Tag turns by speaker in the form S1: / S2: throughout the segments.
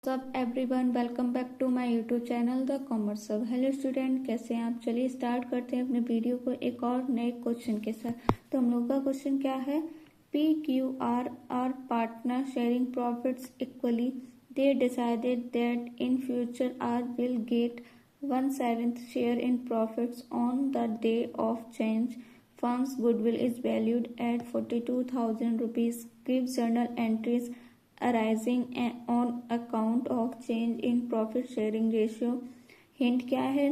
S1: सब everyone welcome back to my YouTube channel the commerce सब। Hello student, कैसे हैं आप? चलिए स्टार्ट करते हैं अपने वीडियो को एक और नए क्वेश्चन के साथ। तो हम लोग का क्वेश्चन क्या है? PQR are partner sharing profits equally. They decided that in future R will get 1/7 share in profits on the day of change. Firm's goodwill is valued at 42,000 rupees. Give journal entries arising on account of change in profit sharing ratio. Hint क्या है?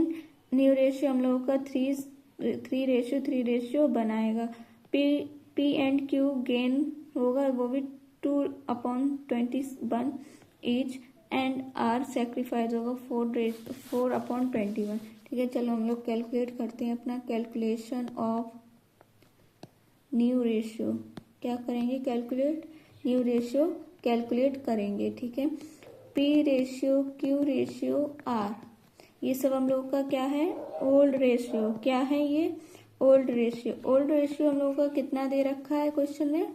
S1: New ratio हम लोगों का three ratio बनाएगा। P and Q gain होगा वो भी 2/21 each and are sacrifice होगा 4/21। ठीक है, चलो हम लोग कैलकुलेट करते हैं अपना कैलकुलेशन ऑफ न्यू रेशियो। क्या करेंगे? न्यू रेशियो कैलकुलेट करेंगे। ठीक है, P ratio, Q ratio, R, ये सब हम लोग का क्या है? Old ratio. क्या है ये? Old ratio. ओल्ड रेशियो हम लोगों का कितना दे रखा है क्वेश्चन में?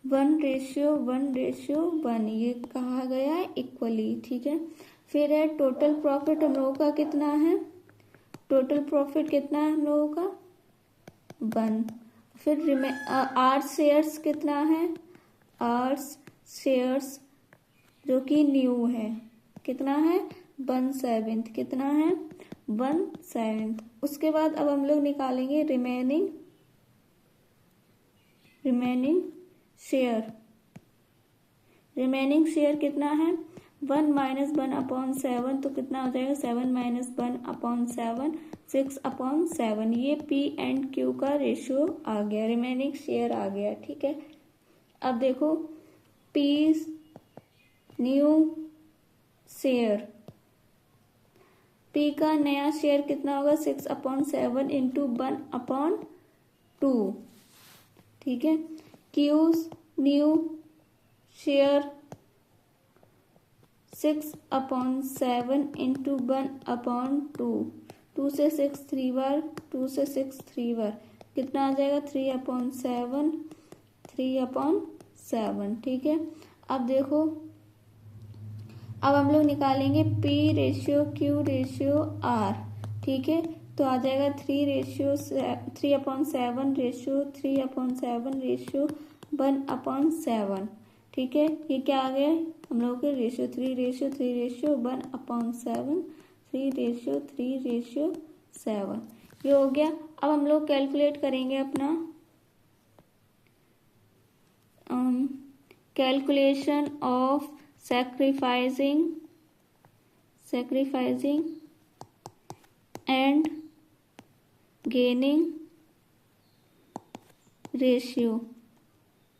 S1: 1:1:1, ये कहा गया है इक्वली। ठीक है, फिर है टोटल प्रॉफिट हम लोगों का कितना है? टोटल प्रॉफिट कितना है हम लोगों का? 1। फिर आर शेयर्स कितना है? आर शेयर्स जो कि न्यू है कितना है? 1/7। कितना है? 1/7। उसके बाद अब हम लोग निकालेंगे रिमेनिंग शेयर। रिमेनिंग शेयर कितना है? 1 - 1/7, तो कितना हो जाएगा? 7 - 1/7, 6/7। ये पी एंड क्यू का रेशियो आ गया, रिमेनिंग शेयर आ गया। ठीक है, अब देखो पी न्यू शेयर, पी का नया शेयर कितना होगा? 6/7 इंटू 1/2। ठीक है, क्यूज न्यू शेयर 6/7 इंटू 1/2। 2 से 6 3 बार, 2 से 6 3 बार, कितना आ जाएगा? 3/7। ठीक है, अब देखो, अब हम लोग निकालेंगे P ratio, Q ratio, R. ठीक है, तो आ जाएगा 3/7 रेशियो 1/7। ठीक है, ये क्या आ गया? हम लोग के रेशियो 3:1/7, 3:3:7, ये हो गया। अब हम लोग कैलकुलेट करेंगे अपना calculation of sacrificing and gaining ratio.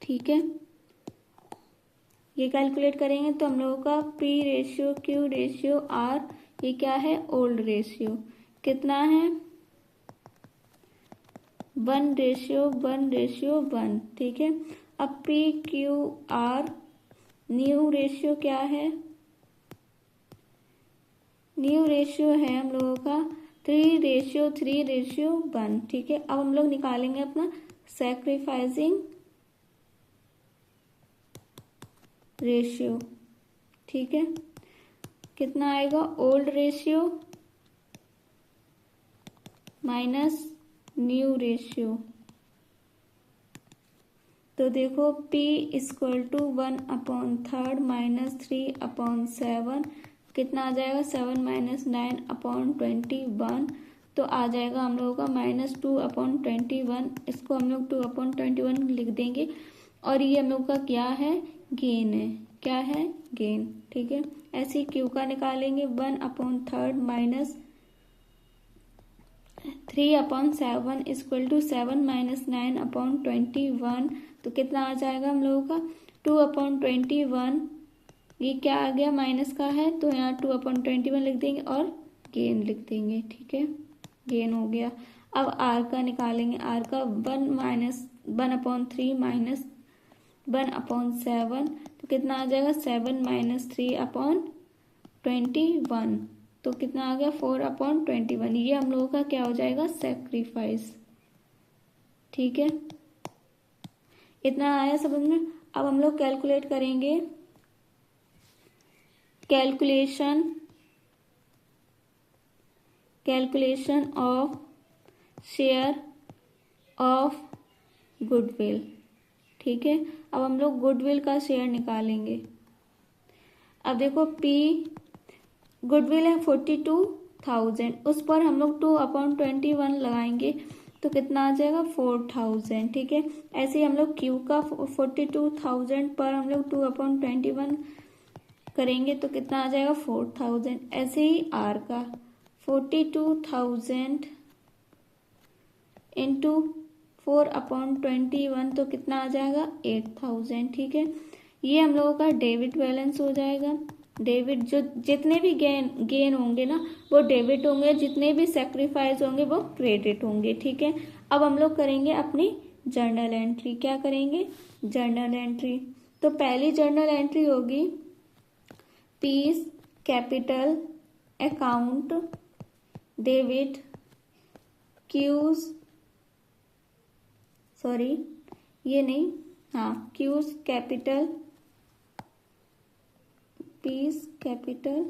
S1: ठीक है, ये कैलकुलेट करेंगे तो हम लोगों का P ratio, Q ratio, R, ये क्या है? Old ratio. कितना है? 1:1:1। ठीक है, अब P Q R new ratio क्या है? न्यू रेशियो है हम लोगों का 3:3:1। ठीक है, अब हम लोग निकालेंगे अपना सैक्रिफाइसिंग रेशियो। ठीक है, कितना आएगा? Old ratio minus new ratio. तो देखो P = 1/3 - 3/7, कितना आ जाएगा? 7 - 9/21। तो आ जाएगा हम लोगों का -2/21। इसको हम लोग 2/21 लिख देंगे। और ये हम लोग का क्या है? गेन है। क्या है? गेन। ठीक है, ऐसे क्यू का निकालेंगे 1/3 - 3/7 = 7 - 9/21। तो कितना आ जाएगा हम लोगों का? 2/21। ये क्या आ गया? माइनस का है, तो यहाँ 2/21 लिख देंगे और गेन लिख देंगे। ठीक है, गेन हो गया। अब आर का निकालेंगे। आर का 1/3 - 1/7, तो कितना आ जाएगा? 7 - 3/21। तो कितना आ गया? 4/21। ये हम लोगों का क्या हो जाएगा? सैक्रिफाइस। ठीक है, इतना आया समझ में। अब हम लोग कैलकुलेट करेंगे calculation of share of goodwill. ठीक है, अब हम लोग गुडविल का शेयर निकालेंगे। अब देखो P गुडविल है 42,000, उस पर हम लोग 2/21 लगाएंगे तो कितना आ जाएगा 4,000। ठीक है, ऐसे ही हम लोग Q का 42,000 पर हम लोग 2/21 करेंगे तो कितना आ जाएगा 4,000। ऐसे ही R का 42,000 इंटू 4/21 तो कितना आ जाएगा 8,000। ठीक है, ये हम लोगों का डेबिट बैलेंस हो जाएगा। डेबिट जो जितने भी गेन होंगे ना वो डेबिट होंगे, जितने भी सेक्रीफाइस होंगे वो क्रेडिट होंगे। ठीक है, अब हम लोग करेंगे अपनी जर्नल एंट्री। क्या करेंगे, जर्नल एंट्री। तो पहली जर्नल एंट्री होगी P's capital account debit Q's Q's capital P's capital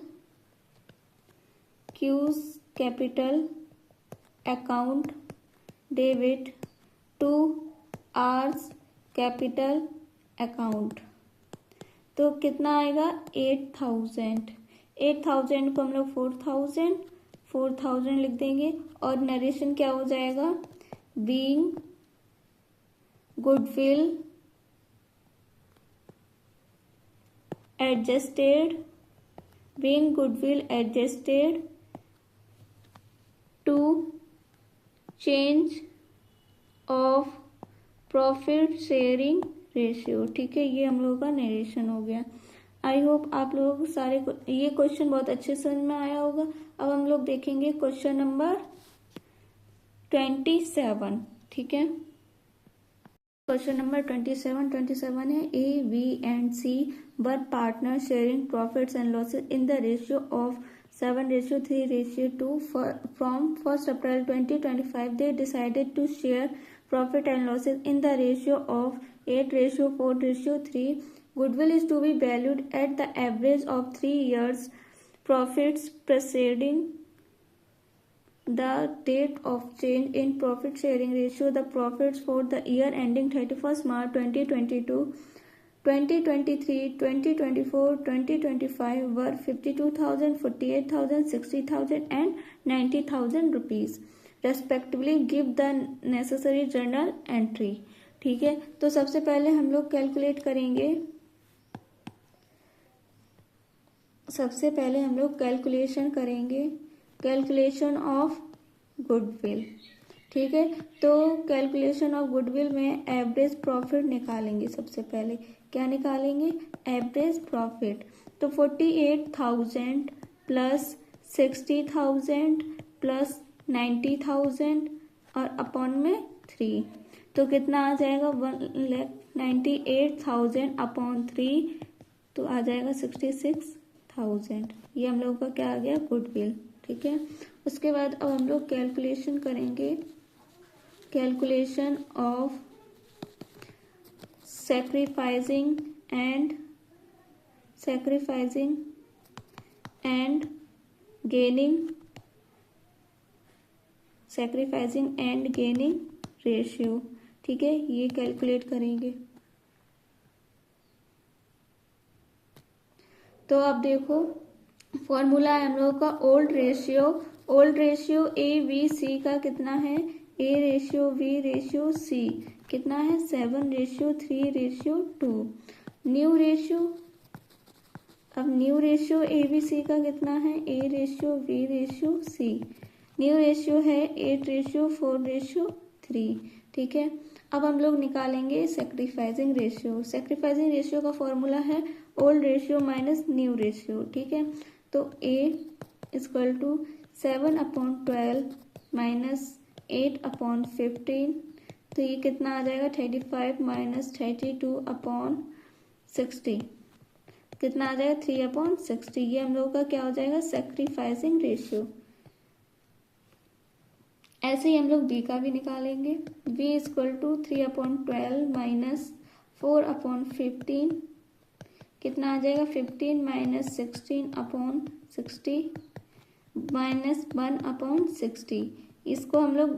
S1: Q's capital account debit to R's capital account. तो कितना आएगा 8,000। 8,000 को हम लोग 4,000 लिख देंगे और नरेशन क्या हो जाएगा, being goodwill adjusted to change of profit sharing ratio। ठीक है, ये हम लोगों का नरेशन हो गया। आई होप आप लोगों को सारे ये क्वेश्चन बहुत अच्छे समझ में आया होगा। अब हम लोग देखेंगे क्वेश्चन नंबर 27। ठीक है, क्वेश्चन नंबर 27 है A, B and C were partners sharing profits and losses in the ratio of 7:3:2 from 1st April 2025. They decided to share profit and losses in the ratio of 8:4:3. Goodwill is to be valued at the average of 3 years profits preceding the date of change in profit sharing ratio. The profits for the year ending 31st March 2022, 2023, 2024, 2025 were 52,000, 48,000, 60,000 and 90,000 rupees respectively. Give the necessary journal entry। ठीक है, तो सबसे पहले हम लोग calculate करेंगे, सबसे पहले हम लोग कैलकुलेशन करेंगे कैलकुलेशन ऑफ गुडविल। ठीक है, तो कैलकुलेशन ऑफ गुडविल में एवरेज प्रॉफिट निकालेंगे। सबसे पहले क्या निकालेंगे, एवरेज प्रॉफिट। तो 48,000 प्लस 60,000 प्लस 90,000 और अपॉन में 3 तो कितना आ जाएगा 1,98,000 अपॉन 3 तो आ जाएगा 66,000। ये हम लोगों का क्या आ गया, गुडविल। ठीक है, उसके बाद अब हम लोग कैलकुलेशन करेंगे, calculation of sacrificing and gaining ratio. ठीक है, ये कैलकुलेट करेंगे। तो अब देखो फॉर्मूला है हम लोगों का old ratio A B C का कितना है, A ratio B ratio C कितना है 7:3:2। न्यू रेशियो, अब new ratio A B C का कितना है, A ratio B ratio C. New ratio है 8:4:3। ठीक है, अब हम लोग निकालेंगे सैक्रिफाइसिंग रेशियो। सैक्रिफाइसिंग रेशियो का फॉर्मूला है old ratio minus new ratio. ठीक है, तो A इक्वल टू 7/12 माइनस 8/15 तो ये कितना आ जाएगा 35 माइनस 32/60 कितना आ जाएगा 3/60। ये हम लोगों का क्या हो जाएगा सैक्रिफाइसिंग रेशियो। ऐसे ही हम लोग B का भी निकालेंगे। B इक्वल टू 3/12 माइनस 4/15 कितना आ जाएगा 15 माइनस 16 अपॉन 60 माइनस 1 अपॉन 60। इसको हम लोग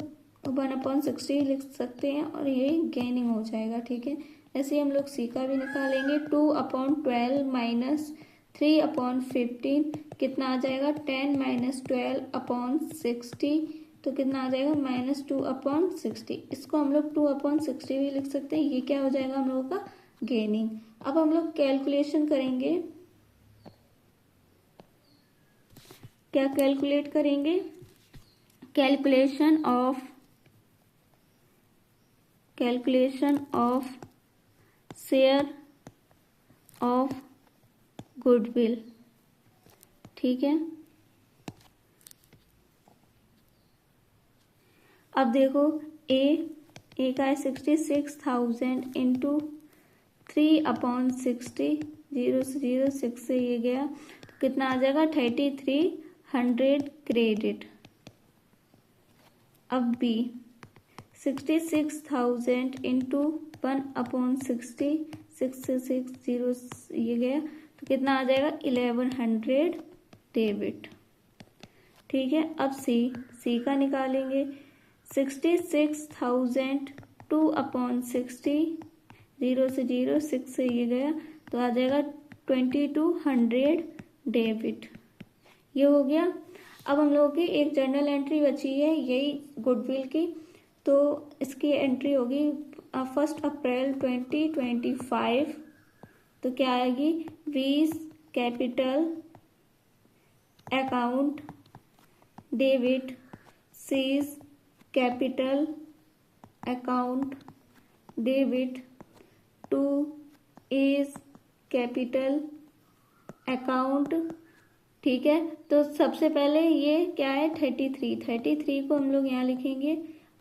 S1: 1 अपॉन 60 लिख सकते हैं और ये गेनिंग हो जाएगा। ठीक है, ऐसे ही हम लोग सी का भी निकालेंगे। 2 अपॉन 12 माइनस 3 अपॉन 15 कितना आ जाएगा 10 माइनस 12 अपॉन 60, तो कितना आ जाएगा माइनस 2 अपॉन 60। इसको हम लोग 2 अपॉन 60 भी लिख सकते हैं। ये क्या हो जाएगा हम लोगों का गेनिंग। अब हम लोग कैलकुलेशन करेंगे। क्या कैलकुलेट करेंगे? Calculation of share of goodwill. ठीक है, अब देखो ए का है 66,000 इंटू 3 अपॉन 60, 0 से 0 6 से ये गया तो कितना आ जाएगा 3300 क्रेडिट। अब बी 66,000 इंटू 1 अपॉन 60, 6 से 6 0 ये गया तो कितना आ जाएगा 1100 डेबिट। ठीक है, अब सी का निकालेंगे। 66,000 2 अपॉन 60, 0 से 0 6 से ये गया तो आ जाएगा 2200 डेबिट। ये हो गया। अब हम लोगों की एक जर्नल एंट्री बची है यही गुडविल की, तो इसकी एंट्री होगी 1 अप्रैल 2025। तो क्या आएगी वीज capital account debit seize capital account debit to A's capital account. ठीक है, तो सबसे पहले ये क्या है 33 को हम लोग यहाँ लिखेंगे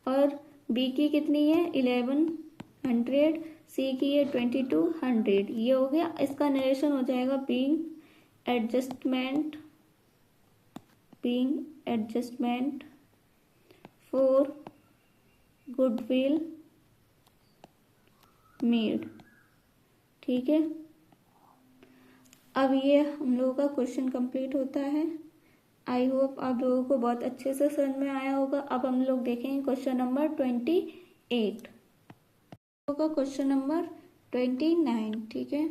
S1: और बी की कितनी है 1100, सी की है 2200। ये हो गया। इसका नरेशन हो जाएगा being adjustment for goodwill made. ठीक है, अब ये हम लोगों का क्वेश्चन कंप्लीट होता है। आई होप आप लोगों को बहुत अच्छे से समझ में आया होगा। अब हम लोग देखेंगे क्वेश्चन नंबर 28। Question number 29। ठीक है,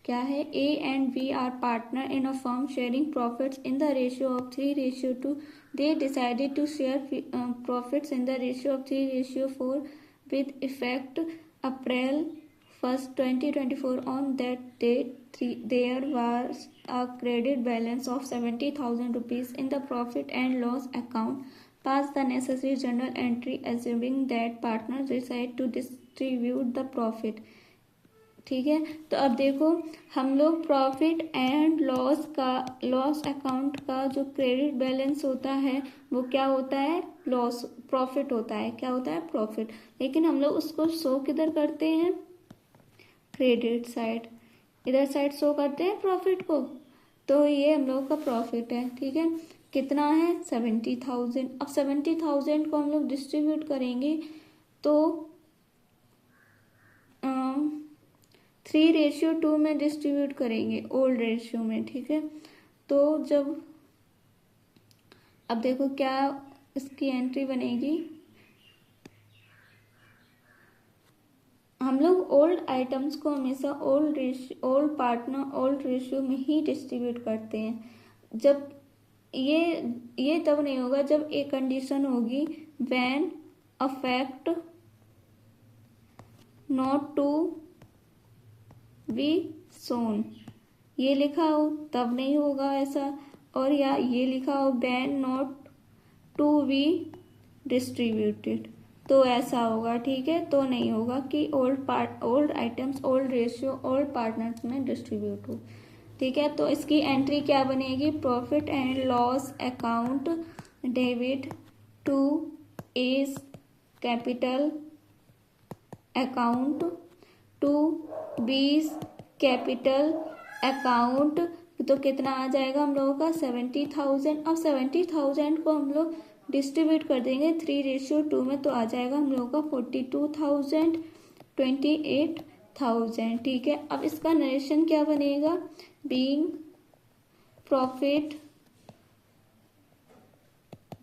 S1: क्या है A and B are partner in a firm sharing profits in the ratio of 3:2। They decided to share profits in the ratio of 3:4 with effect April 1st, 2024. On that date, there was a credit balance of 70,000 rupees in the profit and loss account. Pass the necessary journal entry assuming that partners decide to distribute the profit. ठीक है, तो अब देखो हम लोग profit and loss account का जो credit balance होता है वो क्या होता है प्रॉफिट होता है। क्या होता है प्रॉफिट, लेकिन हम लोग उसको शो किधर करते हैं क्रेडिट साइड, इधर साइड शो करते हैं प्रॉफिट को। तो ये हम लोग का प्रॉफिट है। ठीक है, कितना है 70,000। अब 70,000 को हम लोग डिस्ट्रीब्यूट करेंगे तो 3:2 में डिस्ट्रीब्यूट करेंगे ओल्ड रेशियो में। ठीक है, तो जब अब देखो क्या इसकी एंट्री बनेगी। हम लोग ओल्ड आइटम्स को हमेशा ओल्ड रेशियो में ही डिस्ट्रीब्यूट करते हैं। जब ये तब नहीं होगा जब एक कंडीशन होगी when a fact not to be shown, ये लिखा हो तब नहीं होगा ऐसा, और या ये लिखा हो ban not to be distributed तो ऐसा होगा। ठीक है, तो नहीं होगा कि old items old ratio old partners में डिस्ट्रीब्यूट हो। ठीक है, तो इसकी एंट्री क्या बनेगी profit and loss account debit to A's capital account to B's capital account. तो कितना आ जाएगा हम लोगों का 70,000। अब 70,000 को हम लोग डिस्ट्रीब्यूट कर देंगे 3:2 में, तो आ जाएगा हम लोगों का 42,000, 28 1000, ठीक है। अब इसका नरेशन क्या बनेगा, being profit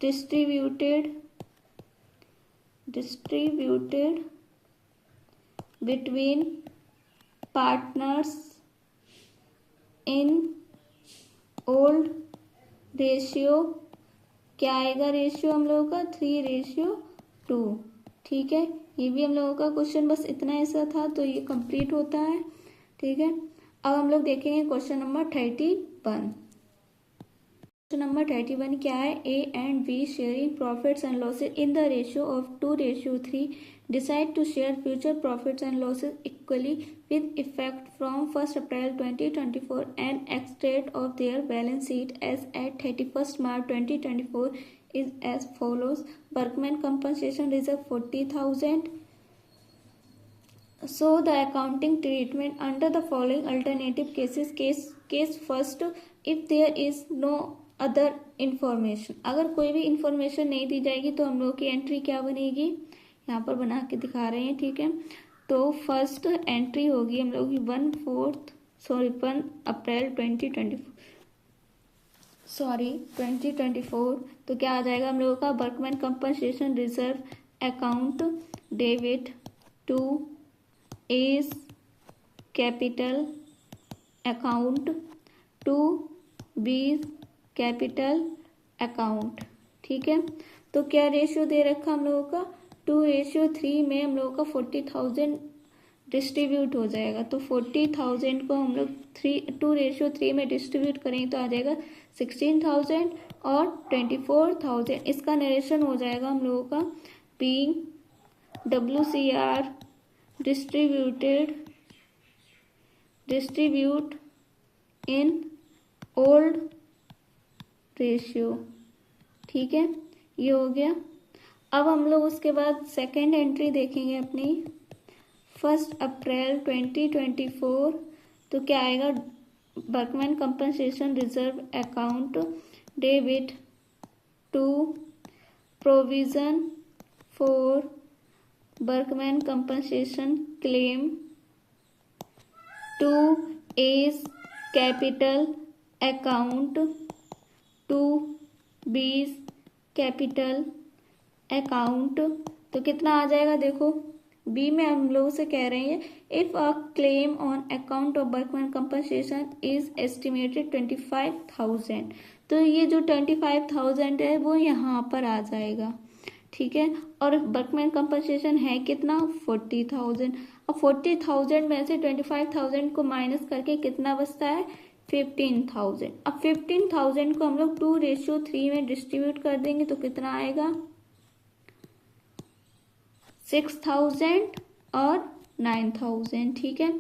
S1: distributed between partners in old ratio, क्या आएगा रेशियो हम लोगों का 3:2, ठीक है। ये भी हम लोगों का क्वेश्चन बस इतना ऐसा था, तो ये कंप्लीट होता है, ठीक है। अब हम लोग देखेंगे क्वेश्चन नंबर 31। क्वेश्चन नंबर 31 क्या है, A and B sharing profits and losses in the ratio of 2:3 decide to share future profits and losses equally with effect from 1st April 2024 and ex-date of their balance sheet as at 31st March 2024 is as follows. Workman compensation reserve 40,000. So the accounting treatment under the following alternative cases. Case first, if there is no other information, अगर कोई भी information नहीं दी जाएगी तो हम लोग की entry क्या बनेगी, यहाँ पर बना के दिखा रहे हैं, ठीक है। तो फर्स्ट एंट्री होगी हम लोग की 1 अप्रैल 2024, तो क्या आ जाएगा हम लोगों का, workman compensation reserve account debit to A's capital account to B capital account, ठीक है। तो क्या रेशियो दे रखा हम लोगों का, 2:3 में हम लोगों का 40,000 डिस्ट्रीब्यूट हो जाएगा। तो 40,000 को हम लोग 2:3 में डिस्ट्रीब्यूट करेंगे तो आ जाएगा 16,000 और 24,000। इसका नरेशन हो जाएगा हम लोगों का being WCR distribute in old ratio, ठीक है। ये हो गया। अब हम लोग उसके बाद सेकेंड एंट्री देखेंगे अपनी 1 अप्रैल 2024, तो क्या आएगा, workman compensation reserve account debit to provision for workman compensation claim to A's capital account to B's capital account. तो कितना आ जाएगा, देखो बी में हम लोग से कह रहे हैं if a claim on account of workman compensation is estimated 25,000, तो ये जो 25,000 है वो यहाँ पर आ जाएगा, ठीक है। और वर्कमैन कंपनसेशन है कितना, 40,000। अब 40,000 में से 25,000 को माइनस करके कितना बचता है, 15,000। अब 15,000 को हम लोग 2:3 में डिस्ट्रीब्यूट कर देंगे तो कितना आएगा, 6,000 और 9,000, ठीक है।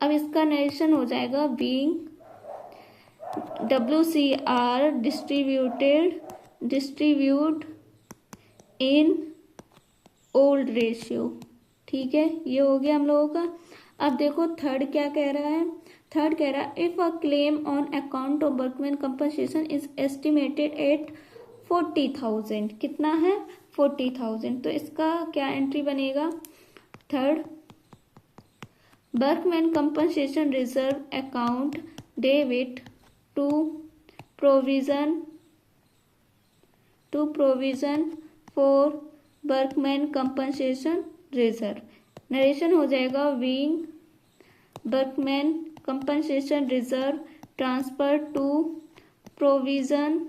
S1: अब इसका नरेशन हो जाएगा being WCR distribute in old ratio, ठीक है। ये हो गया हम लोगों का। अब देखो थर्ड क्या कह रहा है, थर्ड कह रहा है if a claim on account of workman compensation is estimated at 40,000, कितना है 40,000, तो इसका क्या एंट्री बनेगा, third workman compensation reserve account debit to provision for workman compensation reserve. Narration हो जाएगा being workman compensation reserve transfer to provision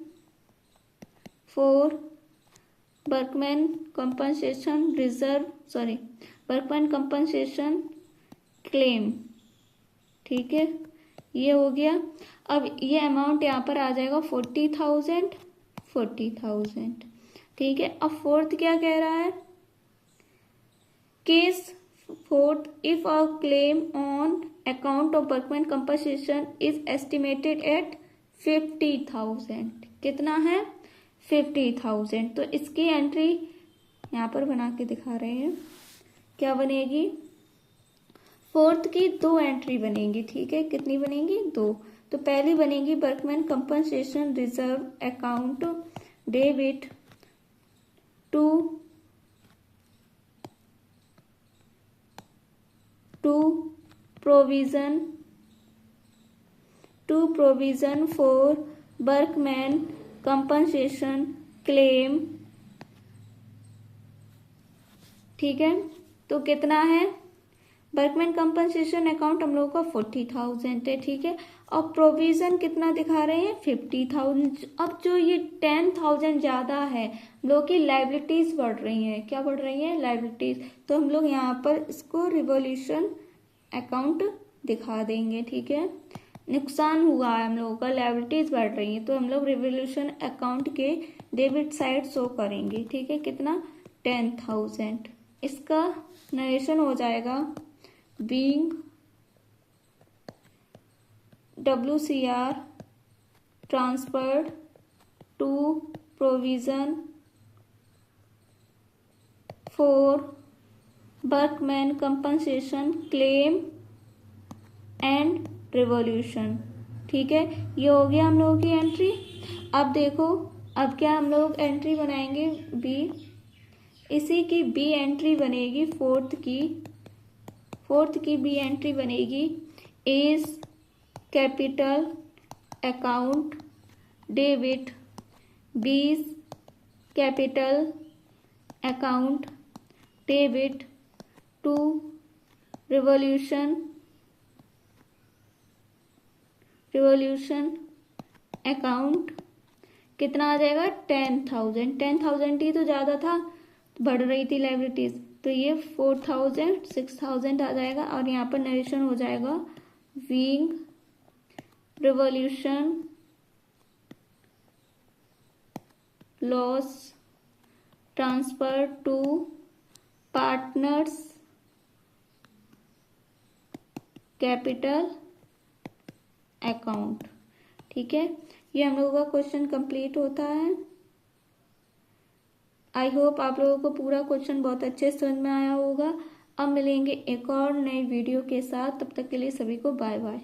S1: for workman compensation claim, ठीक है। ये हो गया। अब ये अमाउंट यहाँ पर आ जाएगा 40,000, ठीक है। अब फोर्थ क्या कह रहा है, case fourth if a claim on account of workman compensation is estimated eight 50,000, कितना है 50,000, तो इसकी एंट्री यहाँ पर बना के दिखा रहे हैं, क्या बनेगी, फोर्थ की 2 एंट्री बनेगी, ठीक है। कितनी बनेगी, 2। तो पहली बनेगी workman compensation reserve account debit to provision for workman compensation claim. ठीक है, तो कितना है, वर्कमैन कंपनसेशन अकाउंट हम लोगों का 40,000 है। ठीक है, और प्रोविजन कितना दिखा रहे हैं, 50,000। अब जो ये 10,000 ज्यादा है, हम लोग की लाइबिलिटीज बढ़ रही हैं। क्या बढ़ रही है, लाइबिलिटीज। तो हम लोग यहाँ पर इसको रिवोल्यूशन अकाउंट दिखा देंगे। ठीक है, नुकसान हुआ है हम लोगों का, लाइबिलिटीज बढ़ रही है, तो हम लोग रिवोल्यूशन अकाउंट के डेबिट साइड शो करेंगे। ठीक है, कितना, 10,000। इसका नरेशन हो जाएगा being WCR transferred to provision for workman compensation claim and revaluation. ठीक है, ये हो गया हम लोगों की एंट्री। अब देखो, अब क्या हम लोग एंट्री बनाएंगे, बी, इसी की बी एंट्री बनेगी, फोर्थ की बी एंट्री बनेगी, इज कैपिटल अकाउंट डेबिट बीज capital account debit to revolution account. कितना आ जाएगा, 10,000। 10,000 ही तो ज्यादा था, बढ़ रही थी लाइबिलिटीज, तो ये 4,000 6,000 आ जाएगा। और यहाँ पर नरेशन हो जाएगा being revaluation loss transfer to partners capital account. ठीक है, ये हम लोगों का क्वेश्चन कंप्लीट होता है। आई होप आप लोगों को पूरा क्वेश्चन बहुत अच्छे से समझ में आया होगा। अब मिलेंगे एक और नई वीडियो के साथ, तब तक के लिए सभी को बाय बाय।